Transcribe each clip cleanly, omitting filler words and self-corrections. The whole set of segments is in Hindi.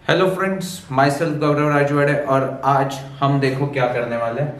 हेलो फ्रेंड्स, माई सेल्फ गौरव राजवाड़े और आज हम देखो क्या करने वाले हैं।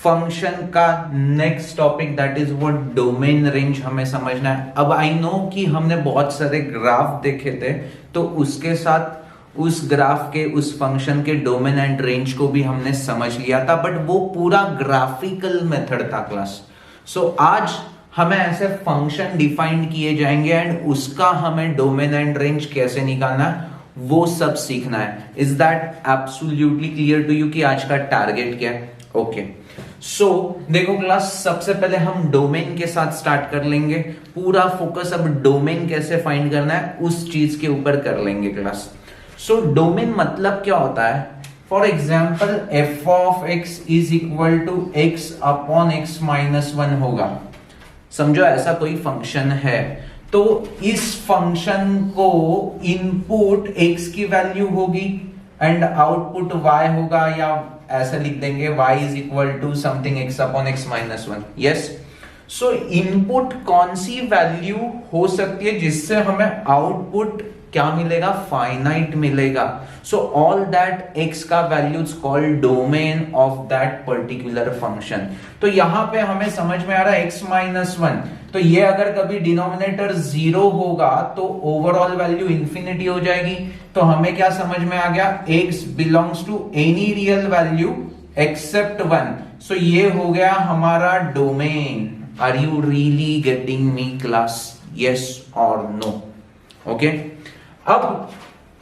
फंक्शन का next topic that is what domain range हमें समझना है। अब आई नो कि हमने बहुत सारे ग्राफ देखे थे, तो उसके साथ उस ग्राफ के उस फंक्शन के डोमेन एंड रेंज को भी हमने समझ लिया था, बट वो पूरा ग्राफिकल मेथड था क्लास। सो आज हमें ऐसे फंक्शन डिफाइन किए जाएंगे एंड उसका हमें डोमेन एंड रेंज कैसे निकालना है वो सब सीखना है। Is that absolutely clear to you कि आज का टारगेट क्या है? ओके, सो देखो क्लास, सबसे पहले हम डोमेन के साथ स्टार्ट कर लेंगे। पूरा फोकस अब डोमेन कैसे फाइंड करना है उस चीज के ऊपर कर लेंगे क्लास। सो डोमेन मतलब क्या होता है? For example f of x is equal to x upon x minus one होगा। समझो ऐसा कोई फंक्शन है, तो इस फंक्शन को इनपुट x की वैल्यू होगी एंड आउटपुट y होगा, या ऐसा लिख देंगे y is equal to something x upon x minus one. Yes, so input कौन सी वैल्यू हो सकती है जिससे हमें आउटपुट क्या मिलेगा? फाइनाइट मिलेगा। सो ऑल दैट x का value is called domain of that particular function. तो यहां पे हमें समझ में आ रहा है x माइनस वन, तो ये अगर कभी डिनोमिनेटर जीरो होगा तो ओवरऑल वैल्यू इंफिनिटी हो जाएगी। तो हमें क्या समझ में आ गया? x belongs to any real value except one. So ये हो गया हमारा domain. Are you really getting me class? Yes और नो? ओके, अब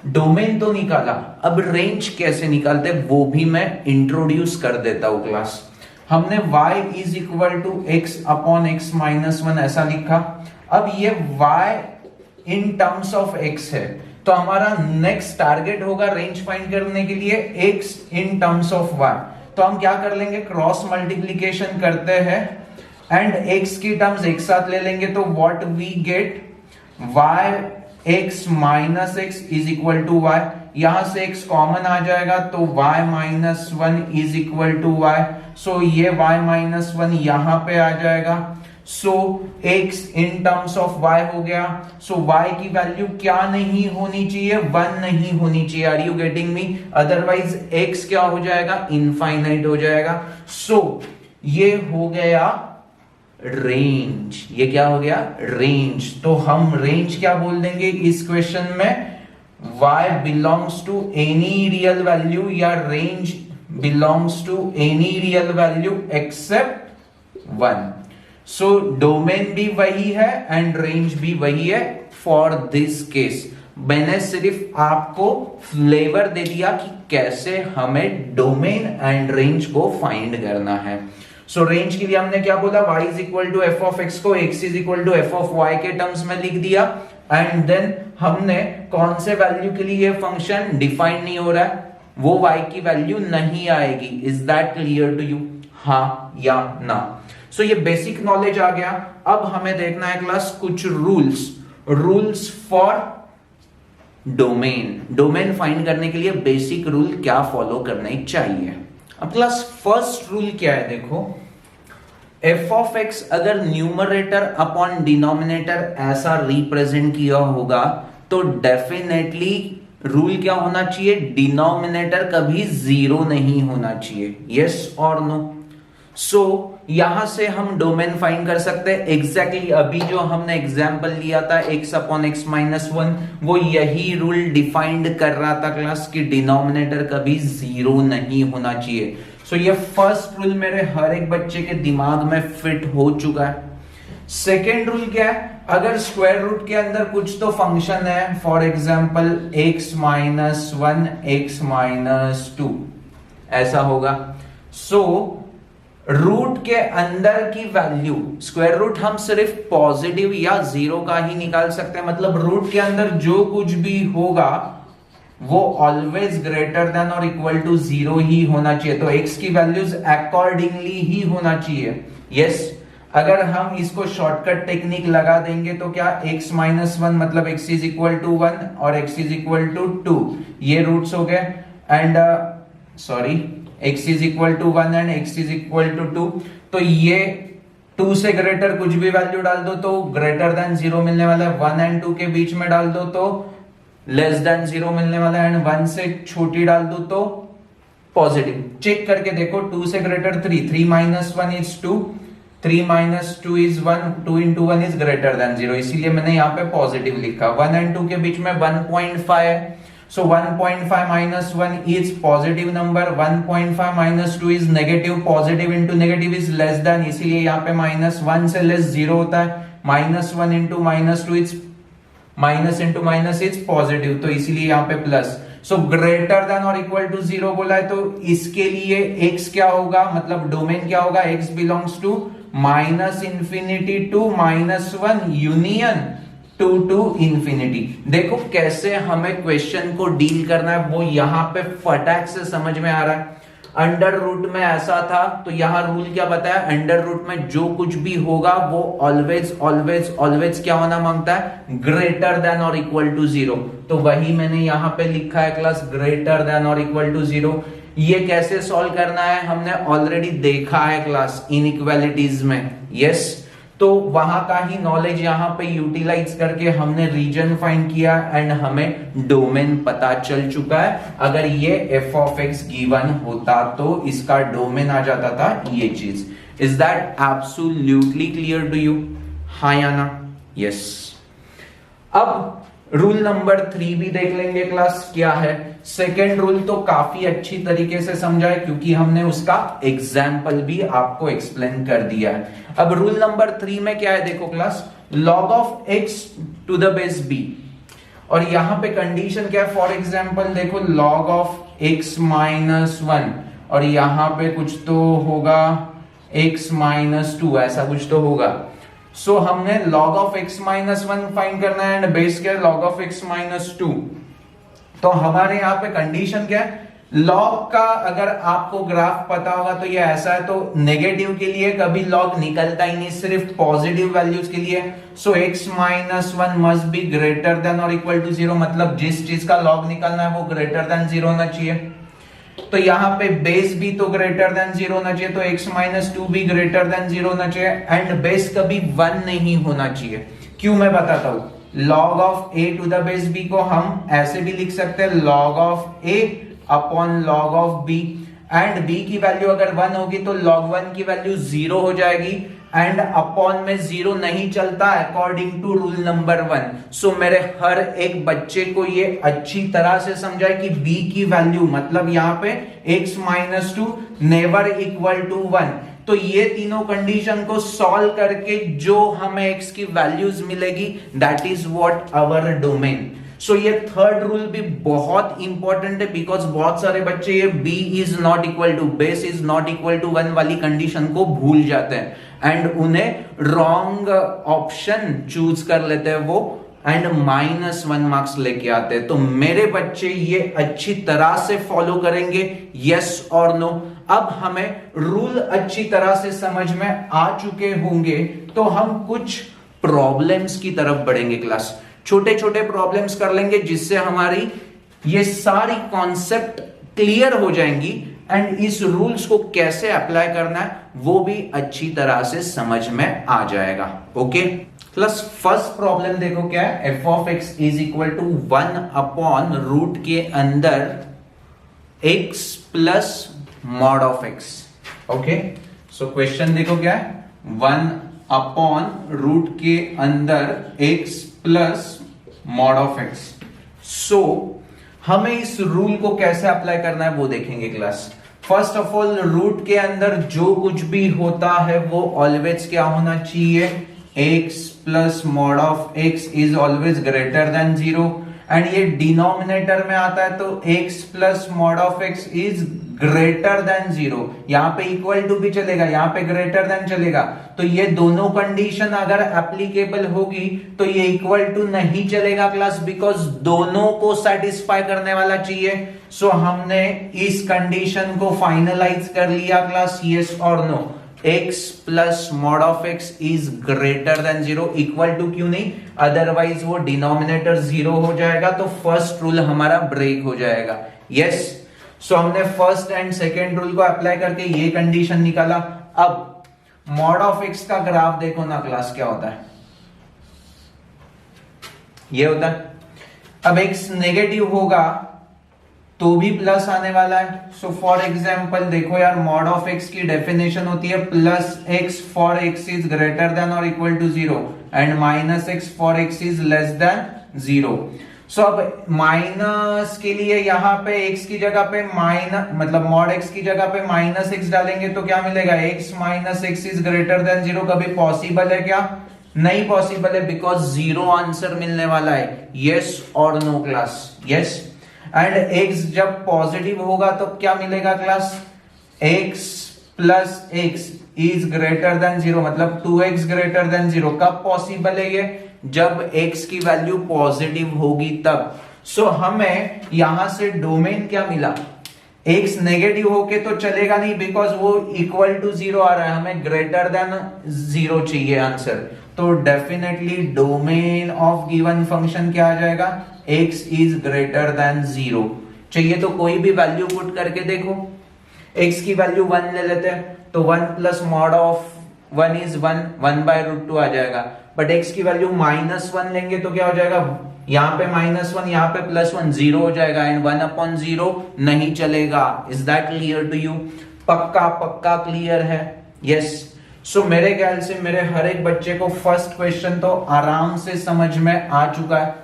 डोमेन तो निकाला, अब रेंज कैसे निकालते वो भी मैं इंट्रोड्यूस कर देता हूं क्लास। हमने y is equal to x upon x minus one ऐसा लिखा। अब ये y in terms of x है, तो हमारा नेक्स्ट टारगेट होगा रेंज फाइंड करने के लिए x in terms of y। तो हम क्या कर लेंगे? क्रॉस मल्टीप्लीकेशन करते हैं एंड x की टर्म्स एक साथ ले लेंगे, तो what we get y x minus x is equal to y। यहां से x कॉमन आ जाएगा तो y minus one is equal to y। So ये y माइनस वन यहां पे आ जाएगा। So x in terms of y हो गया। सो y की वैल्यू क्या नहीं होनी चाहिए? वन नहीं होनी चाहिए। Are you getting me? Otherwise x क्या हो जाएगा? इनफाइनाइट हो जाएगा। सो ये हो गया रेंज। ये क्या हो गया? रेंज। तो हम रेंज क्या बोल देंगे इस क्वेश्चन में? y belongs to any real value, या range belongs to any real value except one. So domain भी वही है एंड रेंज भी वही है फॉर दिस केस। मैंने सिर्फ आपको फ्लेवर दे दिया कि कैसे हमें डोमेन एंड रेंज को फाइंड करना है। सो रेंज के लिए हमने क्या बोला? y is equal to f of x को x is equal to f of y के टर्म्स में लिख दिया एंड देन हमने कौन से वैल्यू के लिए ये फंक्शन डिफाइन नहीं हो रहा है, वो y की वैल्यू नहीं आएगी। Is that clear to you? हाँ या ना? सो ये बेसिक नॉलेज आ गया। अब हमें देखना है क्लास कुछ rules for domain. Domain find करने के लिए बेसिक रूल क्या फॉलो करने चाहिए। अब क्लास फर्स्ट रूल क्या है? देखो, एफ ऑफ एक्स अगर न्यूमरेटर अपॉन डिनोमिनेटर ऐसा रिप्रेजेंट किया होगा तो डेफिनेटली रूल क्या होना चाहिए? डिनोमिनेटर कभी जीरो नहीं होना चाहिए। यस और नो? सो यहां से हम डोमेन फाइंड कर सकते हैं। एग्जैक्टली अभी जो हमने एग्जांपल लिया था x upon x minus one, वो यही रूल डिफाइंड कर रहा था क्लास कि डिनोमिनेटर कभी जीरो नहीं होना चाहिए। सो ये फर्स्ट रूल मेरे हर एक बच्चे के दिमाग में फिट हो चुका है। सेकेंड रूल क्या है? अगर स्क्वायर रूट के अंदर कुछ तो फंक्शन है, for example x minus one x minus two ऐसा होगा। सो रूट के अंदर की वैल्यू, स्क्वायर रूट हम सिर्फ पॉजिटिव या जीरो का ही निकाल सकते हैं, मतलब रूट के अंदर जो कुछ भी होगा वो ऑलवेज ग्रेटर देन और इक्वल टू जीरो ही होना चाहिए। तो x की वैल्यूज अकॉर्डिंगली ही होना चाहिए। यस, अगर हम इसको शॉर्टकट टेक्निक लगा देंगे तो क्या x माइनस वन मतलब x is equal to one और x is equal to two, ये रूट्स हो गए and x is equal to one and x is equal to two. तो ये टू से ग्रेटर कुछ भी वैल्यू डाल दो तो ग्रेटर देन जीरो मिलने वाला है। वन एंड टू के बीच में डाल दो तो लेस देन 0 मिलने वाला है, एंड 1 से छोटी डाल दो तो पॉजिटिव। चेक करके देखो, 2 से greater 3, 3 minus 1 is 2, 3 minus 2 is 1, 2 into 1 is greater than 0, इसीलिए मैंने यहाँ पे पॉजिटिव लिखा। 1 एंड 2 के बीच में 1.5 है, so 1.5 minus 1 is positive number, 1.5 minus 2 is negative, positive into negative is less than, इसीलिए यहाँ पे minus 1 से less 0 होता है, minus 1 into minus 2 is minus into minus is positive, तो इसीलिए यहाँ पे प्लस। सो ग्रेटर देन और इक्वल टू 0 बोला है, तो इसके लिए x क्या होगा, मतलब डोमेन क्या होगा, x belongs to minus infinity to -1 union 2 to infinity. देखो कैसे हमें क्वेश्चन को डील करना है, वो यहां पे फटाक से समझ में आ रहा है। अंडर रूट में ऐसा था, तो यहां रूल क्या बताया, अंडर रूट में जो कुछ भी होगा वो ऑलवेज ऑलवेज ऑलवेज क्या होना मांगता है, ग्रेटर देन और इक्वल टू 0। तो वही मैंने यहां पे लिखा है क्लास, ग्रेटर देन और इक्वल टू 0। ये कैसे सॉल्व करना है हमने ऑलरेडी देखा है क्लास इनइक्वालिटीज में, यस। तो वहां का ही नॉलेज यहां पे यूटिलाइज करके हमने रीजन फाइंड किया एंड हमें डोमेन पता चल चुका है। अगर ये f ऑफ x गिवन होता तो इसका डोमेन आ जाता था ये चीज। Is that absolutely clear to you, हाँ या ना? यस। अब रूल नंबर 3 भी देख लेंगे क्लास, क्या है। सेकेंड रूल तो काफी अच्छी तरीके से समझा है क्योंकि हमने उसका एग्जाम्पल भी आपको एक्सप्लेन कर दिया है। अब रूल नंबर 3 में क्या है देखो class, log of x to the base b, और यहां पे कंडीशन क्या है, फॉर एग्जाम्पल देखो log ऑफ x माइनस 1, और यहां पे कुछ तो होगा x माइनस 2, ऐसा कुछ तो होगा। सो हमने log of x minus 1 find करना है एंड बेस क्या है, log ऑफ x माइनस 2। तो हमारे यहाँ पे कंडीशन क्या है, log का अगर आपको ग्राफ पता होगा तो ये ऐसा है, तो नेगेटिव के लिए कभी log निकलता ही नहीं, सिर्फ पॉजिटिव वैल्यूज के लिए। सो x minus 1 must be greater than और इक्वल टू 0, मतलब जिस चीज का log निकलना है वो ग्रेटर देन 0 होना चाहिए। तो यहाँ पे बेस भी तो ग्रेटर देन 0 होना चाहिए, तो x माइनस 2 भी ग्रेटर देन 0 होना चाहिए, एंड बेस कभी 1 नहीं होना चाहिए। क्यों, मैं बताता हूं। log of a to the base b को हम ऐसे भी लिख सकते हैं, log of a upon log of b, and b की वैल्यू अगर 1 होगी तो log 1 की वैल्यू 0 हो जाएगी, एंड अपॉन में 0 नहीं चलता अकॉर्डिंग टू रूल नंबर 1। सो मेरे हर एक बच्चे को ये अच्छी तरह से समझाए कि b की वैल्यू मतलब यहाँ पे x minus 2 never equal to 1। तो ये तीनों कंडीशन को सॉल्व करके जो हमें x की वैल्यूज मिलेगी, that is what our domain. So ये थर्ड रूल भी बहुत इंपॉर्टेंट है, बिकॉज बहुत सारे बच्चे ये b is not equal to, base is not equal to 1 वाली कंडीशन को भूल जाते हैं एंड उन्हें रॉन्ग ऑप्शन चूज कर लेते हैं वो, एंड -1 मार्क्स लेके आते हैं। तो मेरे बच्चे ये अच्छी तरह से फॉलो करेंगे, यस और नो। अब हमें रूल अच्छी तरह से समझ में आ चुके होंगे, तो हम कुछ प्रॉब्लम्स की तरफ बढ़ेंगे क्लास। छोटे छोटे प्रॉब्लम्स कर लेंगे जिससे हमारी ये सारी कॉन्सेप्ट क्लियर हो जाएंगी, एंड इस रूल्स को कैसे अप्लाई करना है वो भी अच्छी तरह से समझ में आ जाएगा। ओके प्लस फर्स्ट प्रॉब्लम देखो क्या है, f of x is equal to 1 upon root के अंदर x plus mod of x। Okay, so question देखो क्या है, 1 अपॉन रूट के अंदर x plus mod of x। So हमें इस रूल को कैसे अप्लाई करना है वो देखेंगे class. First of all, root के अंदर जो कुछ भी होता है वो ऑलवेज क्या होना चाहिए, x plus mod of x is always greater than 0, and ये डिनोमिनेटर में आता है तो x plus mod of x is greater than 0। यहां पे इक्वल टू भी चलेगा, यहां पे ग्रेटर देन चलेगा, तो ये दोनों कंडीशन अगर एप्लीकेबल होगी तो ये इक्वल टू नहीं चलेगा क्लास, बिकॉज दोनों को सेटिस्फाई करने वाला चाहिए। सो हमने इस कंडीशन को फाइनलाइज कर लिया क्लास, यस और no. x plus mod of x is greater than 0, equal to क्यों नहीं, अदरवाइज वो डिनोमिनेटर 0 हो जाएगा, तो फर्स्ट रूल हमारा ब्रेक हो जाएगा। यस, सो हमने फर्स्ट एंड सेकेंड रूल को अप्लाई करके ये कंडीशन निकाला। अब मॉड ऑफ x का ग्राफ देखो ना क्लास, क्या होता है, ये होता है अब x नेगेटिव होगा तो भी प्लस आने वाला है। सो फॉर एग्जाम्पल देखो यार, मॉड ऑफ x की डेफिनेशन होती है plus x for x is greater than और equal to 0 and minus x for x is less than 0। So अब माइनस के लिए यहाँ पे x की जगह पे माइनस मतलब मॉड x की जगह पे माइनस x डालेंगे तो क्या मिलेगा, x minus x is greater than 0। कभी पॉसिबल है क्या? नहीं पॉसिबल है, बिकॉज 0 आंसर मिलने वाला है। यस और no class? Yes. And x जब पॉजिटिव होगा तो क्या मिलेगा class, x plus x is greater than 0, मतलब 2x ग्रेटर देन 0। कब पॉसिबल है ये? जब x की वैल्यू पॉजिटिव होगी तब। सो हमें यहां से डोमेन क्या मिला, x नेगेटिव होके तो चलेगा नहीं बिकॉज वो इक्वल टू 0 आ रहा है, हमें ग्रेटर देन 0 चाहिए आंसर। तो definitely domain of given function क्या आ जाएगा, x इज ग्रेटर देन 0। चाहिए तो कोई भी वैल्यू पुट करके देखो, x की वैल्यू 1 ले लेते हैं तो 1 plus mod of 1 is 1 by root 2 आ जाएगा। बट x की वैल्यू -1 लेंगे तो क्या हो जाएगा, यहाँ पे -1 यहाँ पे +1, 0 हो जाएगा एंड 1/0 नहीं चलेगा। Is that clear to you? पक्का पक्का क्लियर है? यस। सो मेरे ख्याल से मेरे हर एक बच्चे को फर्स्ट क्वेश्चन तो आराम से समझ में आ चुका है।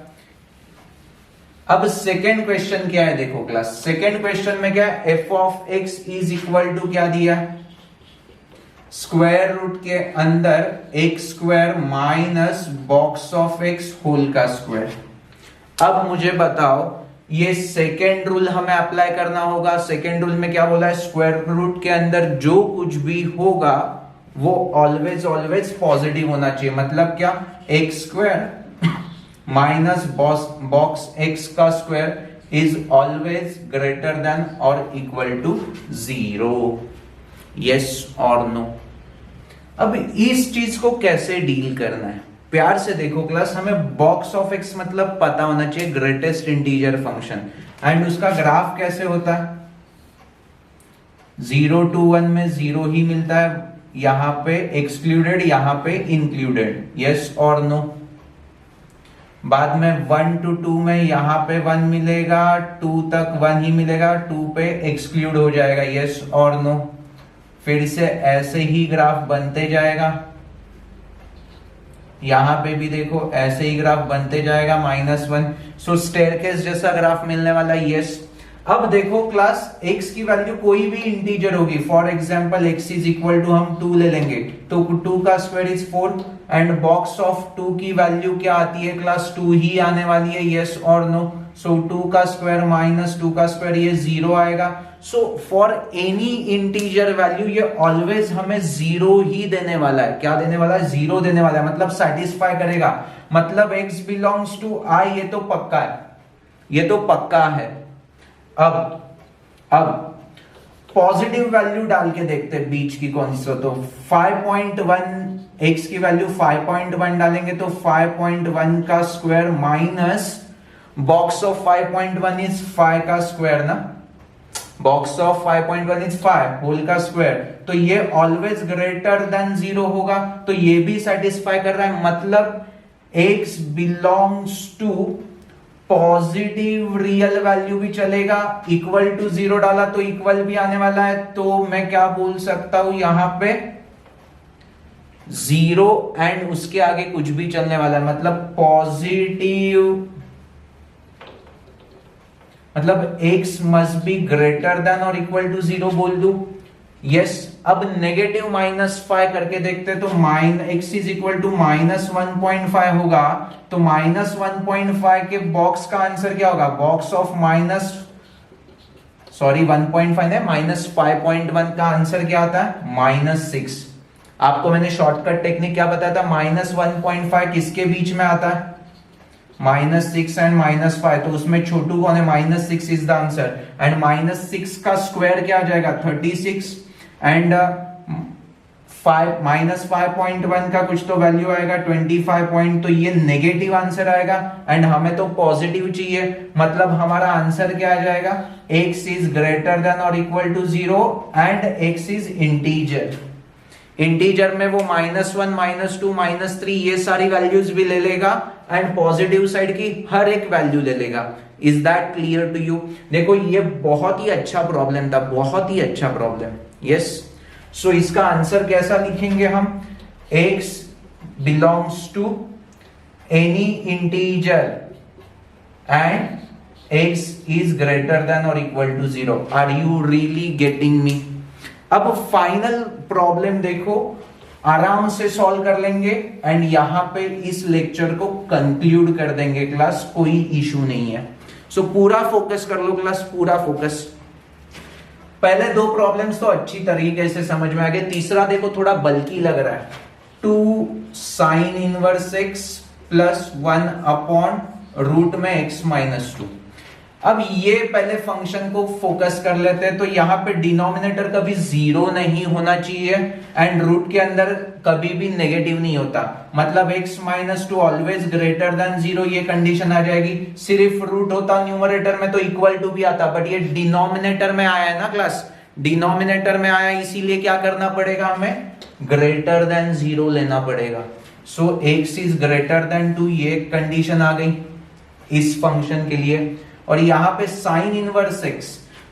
अब सेकेंड क्वेश्चन क्या है देखो क्लास, सेकेंड क्वेश्चन में क्या है, f of x is equal to क्या दिया, स्क्वायर रूट के अंदर x square minus box of x whole का स्क्वायर। अब मुझे बताओ, ये सेकेंड रूल हमें अप्लाई करना होगा। सेकेंड रूल में क्या बोला है, स्क्वायर रूट के अंदर जो कुछ भी होगा वो ऑलवेज ऑलवेज पॉजिटिव होना चाहिए। मतलब क्या, x square minus box x का square is always greater than और इक्वल टू 0। यस और नो? अब इस चीज को कैसे डील करना है, प्यार से देखो क्लास। हमें बॉक्स ऑफ एक्स मतलब पता होना चाहिए, ग्रेटेस्ट इंटीजर फंक्शन, एंड उसका ग्राफ कैसे होता है, 0 to 1 में 0 ही मिलता है, यहां पे एक्सक्लूडेड यहां पे इंक्लूडेड। यस और नो? बाद में 1 to 2 में यहां पे 1 मिलेगा, 2 तक 1 ही मिलेगा, 2 पे एक्सक्लूड हो जाएगा। यस और नो? फिर से ऐसे ही ग्राफ बनते जाएगा, यहां पे भी देखो ऐसे ही ग्राफ बनते जाएगा -1। सो स्टेयरकेस जैसा ग्राफ मिलने वाला। यस। अब देखो क्लास, x की वैल्यू कोई भी इंटीजर होगी, for example x is equal to हम 2 ले लेंगे तो 2 का square is 4 and box of 2 की वैल्यू क्या आती है क्लास, 2 ही आने वाली है। यस और नो? सो 2 का स्क्वायर माइनस 2 का स्क्वायर ये 0 आएगा। So for any integer value ये ऑलवेज हमें 0 ही देने वाला है। क्या देने वाला है, 0 देने वाला है, मतलब सेटिस्फाई करेगा। मतलब x बिलोंग्स टू I, ये तो पक्का है, ये तो पक्का है। अब पॉजिटिव वैल्यू डाल के देखते हैं बीच की कौन सी हो, तो 5.1 x की वैल्यू 5.1 डालेंगे तो 5.1 का square minus box of 5.1 is 5 का स्क्वायर ना, बॉक्स ऑफ 5.1 इज 5 होल का स्क्वायर, तो ये ऑलवेज ग्रेटर देन 0 होगा, तो ये भी सेटिस्फाई कर रहा है। मतलब x belongs to positive real value भी चलेगा, इक्वल टू 0 डाला तो इक्वल भी आने वाला है, तो मैं क्या बोल सकता हूं यहां पे 0 एंड उसके आगे कुछ भी चलने वाला है, मतलब पॉजिटिव, मतलब x must be greater than और इक्वल टू 0 बोल दू। यस। अब नेगेटिव -5 करके देखते हैं तो x इज इक्वल टू -1.5 होगा, तो -1.5 के बॉक्स का आंसर क्या होगा, बॉक्स ऑफ 1.5 है, -5.1 का आंसर क्या आता है, -6। आपको मैंने शॉर्टकट टेक्निक क्या बताया था, -1.5 किसके बीच में आता है, -6 एंड -5, तो उसमें छोटू कौन है, -6 इज द आंसर। एंड -6 का स्क्वायर क्या आ जाएगा, 36 एंड -5.1 का कुछ तो वैल्यू आएगा 25 पॉइंट, तो ये नेगेटिव आंसर आएगा एंड हमें तो पॉजिटिव चाहिए, मतलब हमारा आंसर क्या आ जाएगा, x इज ग्रेटर देन और equal to 0 and x is integer. Integer में वो -1 -2 -3 ये सारी वैल्यूज भी ले लेगा एंड पॉजिटिव साइड की हर एक वैल्यू ले लेगा। Is that clear to you? देखो ये बहुत ही अच्छा प्रॉब्लम था, बहुत ही अच्छा प्रॉब्लम। यस, सो इसका आंसर कैसा लिखेंगे हम? x belongs to any integer and x is greater than or equal to 0. Are you really getting me? अब फाइनल प्रॉब्लम देखो, आराम से सॉल्व कर लेंगे एंड यहां पे इस लेक्चर को कंक्लूड कर देंगे क्लास, कोई इशू नहीं है। सो पूरा फोकस कर लो क्लास, पूरा फोकस। पहले दो प्रॉब्लम्स तो अच्छी तरीके से समझ में आ गए, तीसरा देखो थोड़ा बल्कि लग रहा है। 2 sin inverse x plus 1 upon root में x माइनस 2। अब ये पहले फंक्शन को फोकस कर लेते हैं, तो यहां पे डिनोमिनेटर कभी जीरो नहीं होना चाहिए एंड रूट के अंदर कभी भी नेगेटिव नहीं होता, मतलब x minus 2 always greater than 0, ये कंडीशन आ जाएगी। सिर्फ रूट होता न्यूमरेटर में तो इक्वल टू भी आता, बट ये डिनोमिनेटर में आया है ना क्लास, डिनोमिनेटर में आया, इसीलिए क्या करना पड़ेगा हमें? ग्रेटर देन 0 लेना पड़ेगा। सो x इज ग्रेटर देन 2, ये कंडीशन आ गई इस फंक्शन के लिए। और यहां पे sine inverse x,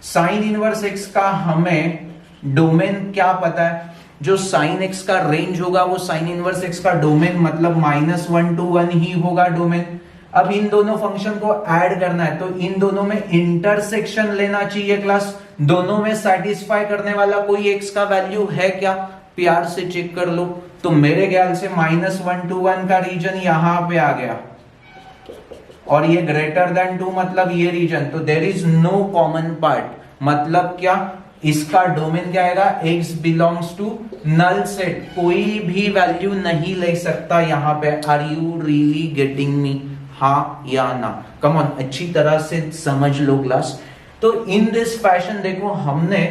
sine inverse x का हमें डोमेन क्या पता है? जो साइन x का रेंज होगा वो साइन इनवर्स x का डोमेन मतलब -1 to 1 ही होगा डोमेन। अब इन दोनों फंक्शन को ऐड करना है, तो इन दोनों में इंटरसेक्शन लेना चाहिए क्लास। दोनों में सेटिस्फाई करने वाला कोई x का वैल्यू है क्या? प्यार से चेक कर लो। तो मेरे ख्याल से -1 to 1 का रीजन यहां पे आ गया और ये ग्रेटर देन 2 मतलब ये रीजन, तो there is no common part, मतलब क्या? इसका डोमेन क्या आएगा? x belongs to null set, कोई भी वैल्यू नहीं ले सकता यहां पे। Are you really getting me? हाँ या ना? कम ऑन, अच्छी तरह से समझ लो क्लास। तो इन दिस फैशन देखो हमने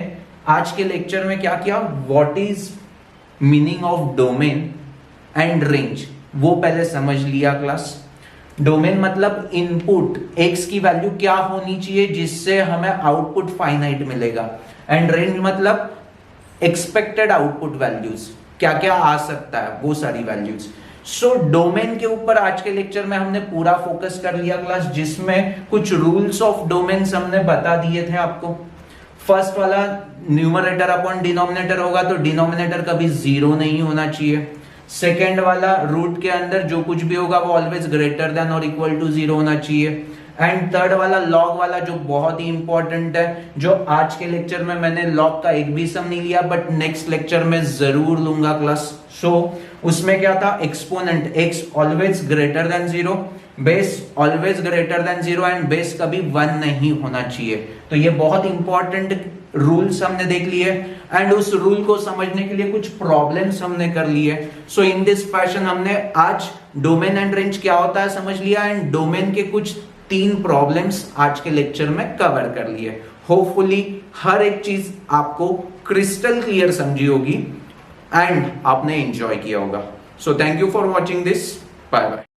आज के लेक्चर में क्या किया, what is meaning of domain and range, वो पहले समझ लिया क्लास। डोमेन मतलब इनपुट x की वैल्यू क्या होनी चाहिए जिससे हमें आउटपुट फाइनाइट मिलेगा, एंड रेंज मतलब एक्सपेक्टेड आउटपुट वैल्यूज, क्या क्या आ सकता है वो सारी वैल्यूज। सो डोमेन के ऊपर आज के लेक्चर में हमने पूरा फोकस कर लिया क्लास, जिसमें कुछ रूल्स ऑफ डोमेन्स हमने बता दिए थे आपको। फर्स्ट वाला न्यूमरेटर अपॉन डिनोमिनेटर होगा, तो डिनोमिनेटर कभी जीरो नहीं होना चाहिए। सेकेंड वाला रूट के अंदर जो कुछ भी होगा वो ऑलवेज ग्रेटर देन और इक्वल टू 0 होना चाहिए। एंड थर्ड वाला लॉग वाला, जो बहुत ही इंपॉर्टेंट है, जो आज के लेक्चर में मैंने लॉग का एक भी सम नहीं लिया, बट नेक्स्ट लेक्चर में जरूर लूंगा क्लास। सो उसमें क्या था? Exponent x always greater than 0, base always greater than 0 and base कभी 1 नहीं होना चाहिए। तो ये बहुत इंपॉर्टेंट रूल्स हमने देख लिए एंड उस रूल को समझने के लिए कुछ प्रॉब्लम्स हमने कर लिए। सो इन दिस फैशन हमने आज डोमेन एंड रेंज क्या होता है समझ लिया, एंड डोमेन के कुछ 3 प्रॉब्लम्स आज के लेक्चर में कवर कर लिए। होपफुली हर एक चीज आपको क्रिस्टल क्लियर समझी होगी एंड आपने एंजॉय किया होगा। So thank you for watching this, bye bye.